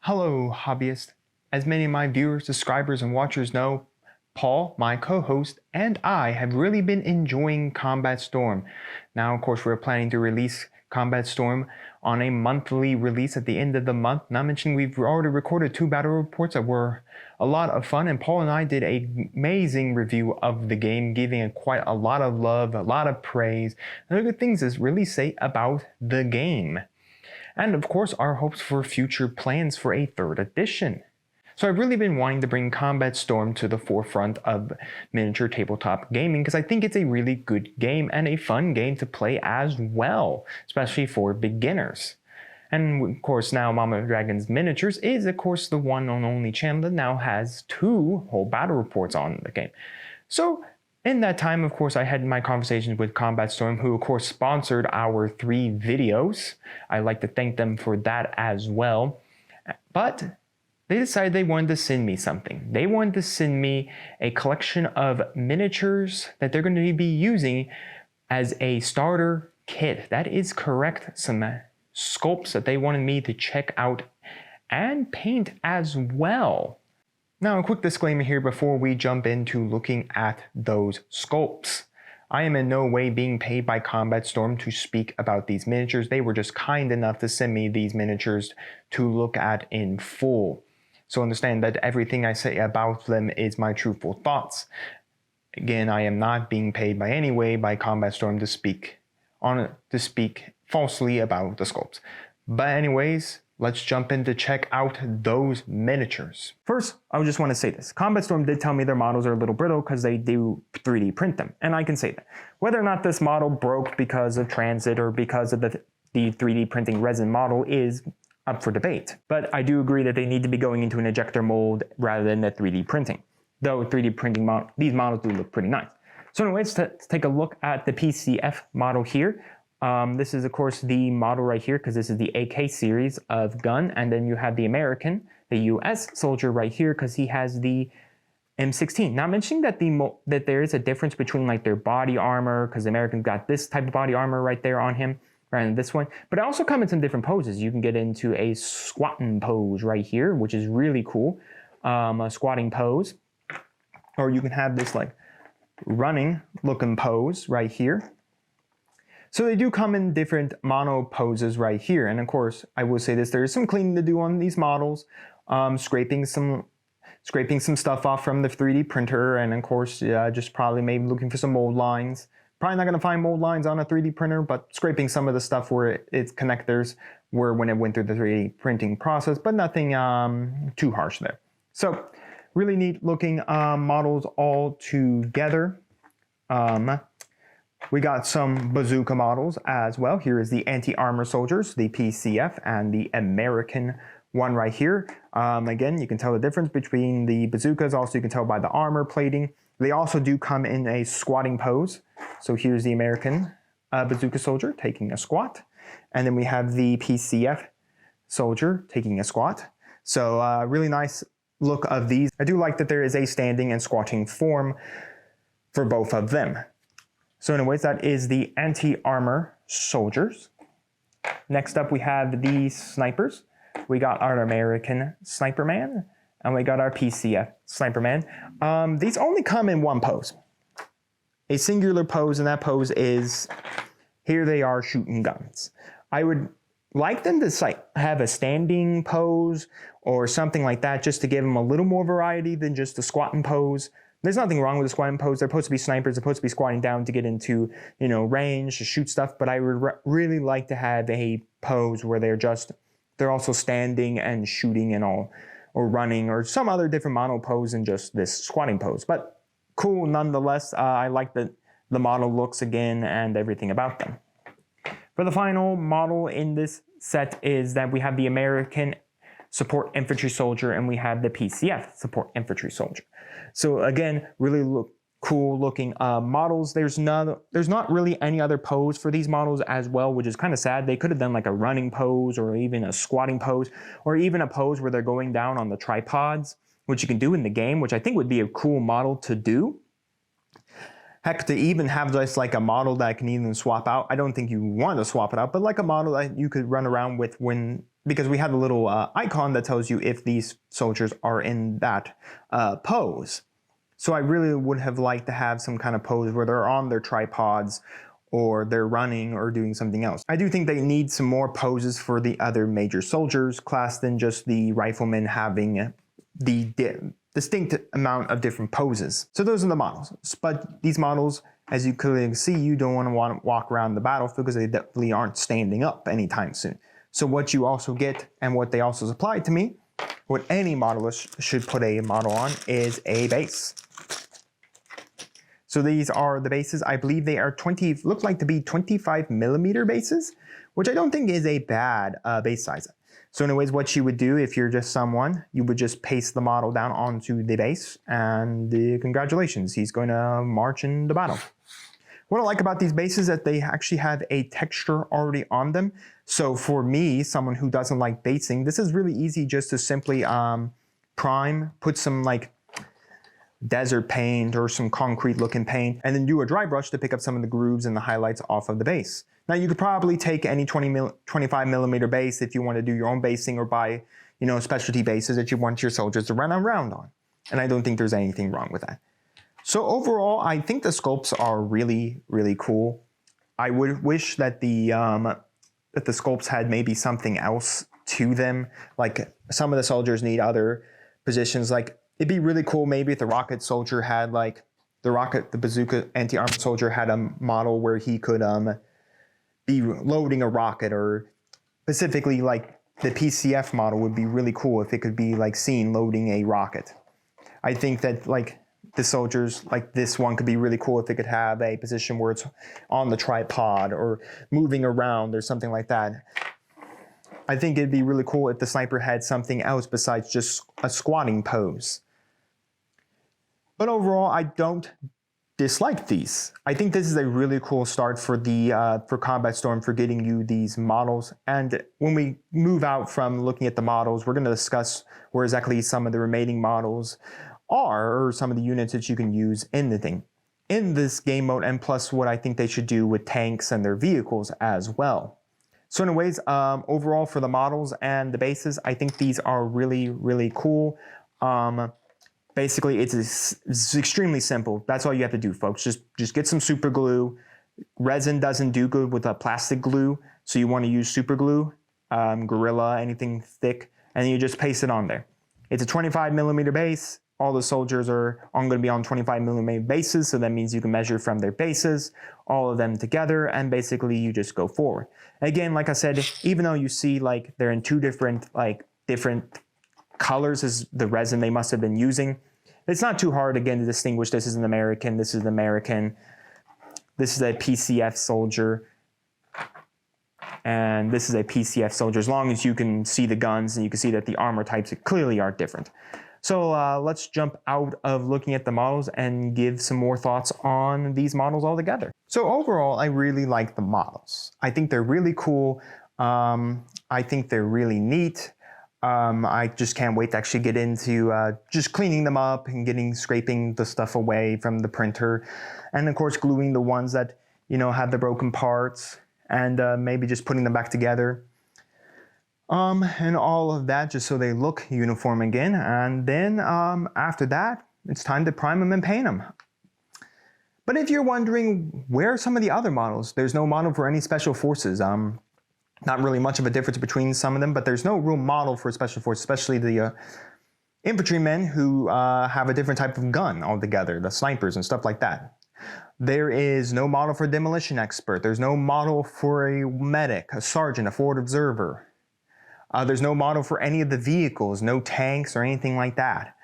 Hello, hobbyist. As many of my viewers, subscribers, and watchers know, Paul, my co-host, and I have really been enjoying Combat Storm. Now, of course, we're planning to release Combat Storm on a monthly release at the end of the month. Not mentioning we've already recorded 2 battle reports that were a lot of fun, and Paul and I did an amazing review of the game, giving it quite a lot of love, a lot of praise, and good things to really say about the game. And of course, our hopes for future plans for a 3rd edition. So I've really been wanting to bring Combat Storm to the forefront of miniature tabletop gaming because I think it's a really good game and a fun game to play as well, especially for beginners. And of course now Mama Dragon's Miniatures is of course the one and only channel that now has 2 whole battle reports on the game. So in that time, of course, I had my conversations with Combat Storm, who of course sponsored our 3 videos. I'd like to thank them for that as well. But they decided they wanted to send me something. They wanted to send me a collection of miniatures that they're going to be using as a starter kit. That is correct. Some sculpts that they wanted me to check out and paint as well. Now, a quick disclaimer here before we jump into looking at those sculpts. I am in no way being paid by Combat Storm to speak about these miniatures. They were just kind enough to send me these miniatures to look at in full. So understand that everything I say about them is my truthful thoughts. Again, I am not being paid by any way by Combat Storm to speak falsely about the sculpts. But anyways, let's jump in to check out those miniatures. First, I just want to say this. Combat Storm did tell me their models are a little brittle because they do 3D print them, and I can say that. Whether or not this model broke because of transit or because of the 3D printing resin model is up for debate. But I do agree that they need to be going into an ejector mold rather than the 3D printing. Though 3D printing these models do look pretty nice. So anyways, let's take a look at the PCF model here. This is of course the model right here because this is the AK series of gun, and then you have the American, the US soldier right here because he has the M16. Now mentioning that that there is a difference between like their body armor, because the American's got this type of body armor right there on him rather than this one, but it also comes in different poses. You can get into a squatting pose right here, which is really cool, a squatting pose, or you can have this like running looking pose right here. So they do come in different mono poses right here. And of course, I will say this, there is some cleaning to do on these models, scraping some stuff off from the 3D printer, and of course, just probably maybe looking for some mold lines. Probably not going to find mold lines on a 3D printer, but scraping some of the stuff where its connectors were when it went through the 3D printing process, but nothing too harsh there. So really neat looking models all together. We got some bazooka models as well. Here is the anti-armor soldiers, the PCF, and the American one right here. Again, you can tell the difference between the bazookas. Also, you can tell by the armor plating. They also do come in a squatting pose. So here's the American bazooka soldier taking a squat. And then we have the PCF soldier taking a squat. So really nice look of these. I do like that there is a standing and squatting form for both of them. So anyways, that is the anti-armor soldiers. Next up, we have the snipers. We got our American Sniper Man, and we got our PCF Sniper Man. These only come in one pose. A singular pose, and that pose is, here they are shooting guns. I would like them to have a standing pose or something like that, just to give them a little more variety than just a squatting pose. There's nothing wrong with the squatting pose. They're supposed to be snipers. They're supposed to be squatting down to get into, range to shoot stuff. But I would really like to have a pose where they're also standing and shooting and all, or running, or some other different mono pose than just this squatting pose. But cool nonetheless. I like the model looks again and everything about them. For the final model in this set is that we have the American Support Infantry Soldier, and we have the PCF Support Infantry Soldier. So again, really cool looking models. There's not really any other pose for these models as well, which is kind of sad. They could have done like a running pose or even a squatting pose, or even a pose where they're going down on the tripods, which you can do in the game, which I think would be a cool model to do. Heck, to even have just like a model that can even swap out. I don't think you want to swap it out, but like a model that you could run around with when because we have a little icon that tells you if these soldiers are in that pose. So I really would have liked to have some kind of pose where they're on their tripods or they're running or doing something else. I do think they need some more poses for the other major soldiers class than just the riflemen having the distinct amount of different poses. So those are the models. But these models, as you clearly see, you don't want to walk around the battlefield because they definitely aren't standing up anytime soon. So what you also get, and what they also supplied to me, what any modelist should put a model on, is a base. So these are the bases. I believe they are look like to be 25mm bases, which I don't think is a bad base size. So anyways, what you would do if you're just someone, you would just paste the model down onto the base, and congratulations, he's going to march in the battle. What I like about these bases is that they actually have a texture already on them. So for me, someone who doesn't like basing, this is really easy just to simply prime, put some like desert paint or some concrete looking paint, and then do a dry brush to pick up some of the grooves and the highlights off of the base. Now you could probably take any 25mm base if you want to do your own basing, or buy, you know, specialty bases that you want your soldiers to run around on. And I don't think there's anything wrong with that. So overall, I think the sculpts are really, really cool. I would wish that the sculpts had maybe something else to them. Like some of the soldiers need other positions. Like it'd be really cool maybe if the rocket soldier had like the bazooka anti-armor soldier had a model where he could be loading a rocket, or specifically like the PCF model would be really cool if it could be like seen loading a rocket. I think that like the soldiers, like this one, could be really cool if it could have a position where it's on the tripod or moving around or something like that. I think it'd be really cool if the sniper had something else besides just a squatting pose. But overall, I don't dislike these. I think this is a really cool start for the for Combat Storm, for getting you these models. And when we move out from looking at the models, we're going to discuss where exactly some of the remaining models are, or some of the units that you can use in the thing, in this game mode, and plus what I think they should do with tanks and their vehicles as well. So anyways, overall for the models and the bases, I think these are really, really cool. Basically, it's extremely simple. That's all you have to do, folks. Just get some super glue. Resin doesn't do good with a plastic glue, so you want to use super glue, Gorilla, anything thick, and you just paste it on there. It's a 25mm base. All the soldiers are going to be on 25mm bases, so that means you can measure from their bases, all of them together, and basically you just go forward. Again, like I said, even though you see like they're in two different colors as the resin they must have been using, it's not too hard again to distinguish. This is an American, this is an American, this is a PCF soldier, and this is a PCF soldier, as long as you can see the guns and you can see that the armor types clearly are different. So let's jump out of looking at the models and give some more thoughts on these models altogether. So overall, I really like the models. I think they're really cool. I think they're really neat. I just can't wait to actually get into just cleaning them up and scraping the stuff away from the printer. And of course, gluing the ones that, you know, have the broken parts, and maybe just putting them back together. And all of that, just so they look uniform again. And then after that, it's time to prime them and paint them. But if you're wondering, where are some of the other models? There's no model for any special forces. Not really much of a difference between some of them, but there's no real model for special forces, especially the infantrymen who have a different type of gun altogether, the snipers and stuff like that. There is no model for demolition expert. There's no model for a medic, a sergeant, a forward observer. There's no model for any of the vehicles, no tanks or anything like that.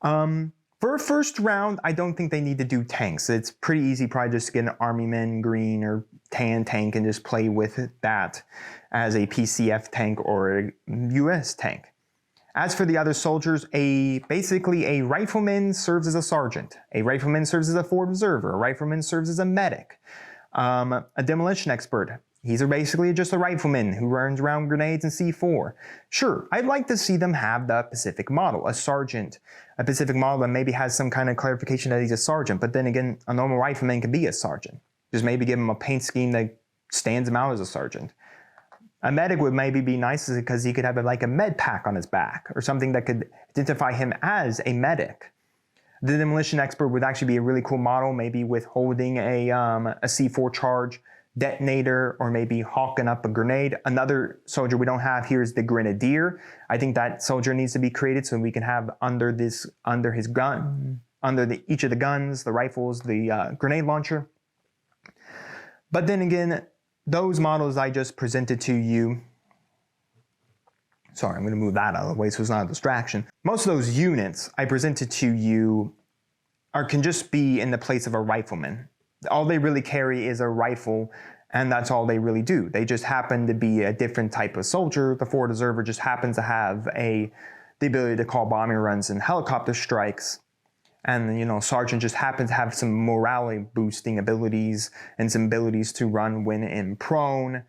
For a first round, I don't think they need to do tanks. It's pretty easy, probably just get an Army Men green or tan tank and just play with that as a PCF tank or a US tank. As for the other soldiers, basically a rifleman serves as a sergeant, a rifleman serves as a forward observer, a rifleman serves as a medic, a demolition expert. He's basically just a rifleman who runs around grenades and C4. Sure, I'd like to see them have the Pacific model, a sergeant, a Pacific model that maybe has some kind of clarification that he's a sergeant, but then again, a normal rifleman can be a sergeant. Just maybe give him a paint scheme that stands him out as a sergeant. A medic would maybe be nice because he could have like a med pack on his back or something that could identify him as a medic. The demolition expert would actually be a really cool model, maybe with holding a C4 charge detonator or maybe hawking up a grenade. Another soldier we don't have here is the grenadier. I think that soldier needs to be created so we can have under his gun, each of the guns, the rifles, the grenade launcher. But then again, those models I just presented to you, sorry, I'm going to move that out of the way so it's not a distraction. Most of those units I presented to you can just be in the place of a rifleman. All they really carry is a rifle, and that's all they really do. They just happen to be a different type of soldier. The forward observer just happens to have the ability to call bombing runs and helicopter strikes. And, you know, Sergeant just happens to have some morale boosting abilities and some abilities to run when in prone.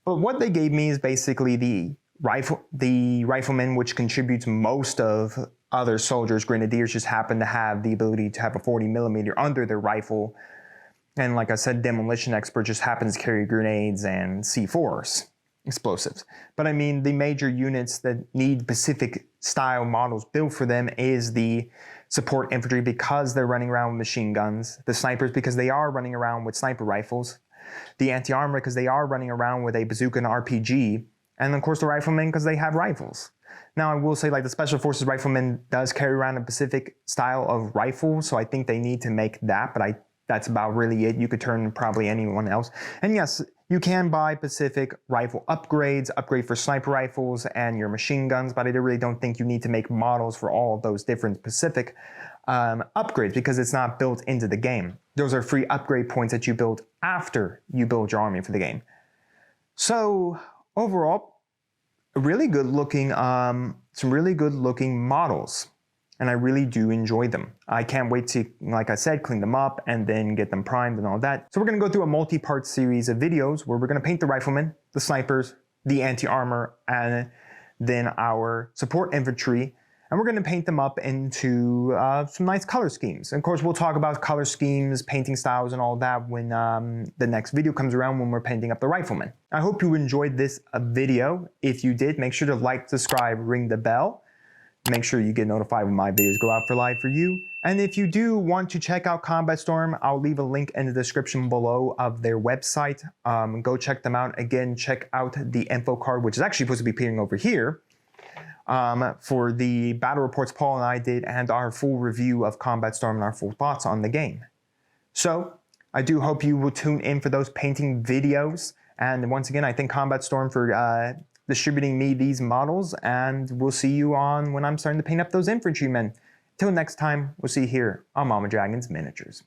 But what they gave me is basically the rifleman, which contributes most of other soldiers. Grenadiers just happen to have the ability to have a 40mm under their rifle. And like I said, demolition expert just happens to carry grenades and C4s, explosives. But I mean, the major units that need specific style models built for them is the support infantry because they're running around with machine guns, the snipers because they are running around with sniper rifles, the anti-armor because they are running around with a bazooka and RPG, and of course the riflemen because they have rifles. Now I will say, like, the Special Forces rifleman does carry around a specific style of rifle, so I think they need to make that, but that's about really it. You could turn probably anyone else. And yes, you can buy Pacific rifle upgrades, upgrade for sniper rifles and your machine guns, but I really don't think you need to make models for all of those different Pacific upgrades because it's not built into the game. Those are free upgrade points that you build after you build your army for the game. So overall, really good looking, some really good looking models. And I really do enjoy them. I can't wait to, like I said, clean them up and then get them primed and all that. So we're gonna go through a multi-part series of videos where we're gonna paint the riflemen, the snipers, the anti-armor, and then our support infantry. And we're gonna paint them up into some nice color schemes. And of course, we'll talk about color schemes, painting styles, and all that when the next video comes around when we're painting up the riflemen. I hope you enjoyed this video. If you did, make sure to like, subscribe, ring the bell. Make sure you get notified when my videos go out for live for you. And if you do want to check out Combat Storm, I'll leave a link in the description below of their website. Go check them out. Again, check out the info card, which is actually supposed to be appearing over here, for the battle reports Paul and I did and our full review of Combat Storm and our full thoughts on the game. So I do hope you will tune in for those painting videos. And once again, I thank Combat Storm for distributing me these models, and we'll see you on when I'm starting to paint up those infantrymen. Till next time, we'll see you here on Mama Dragon's Miniatures.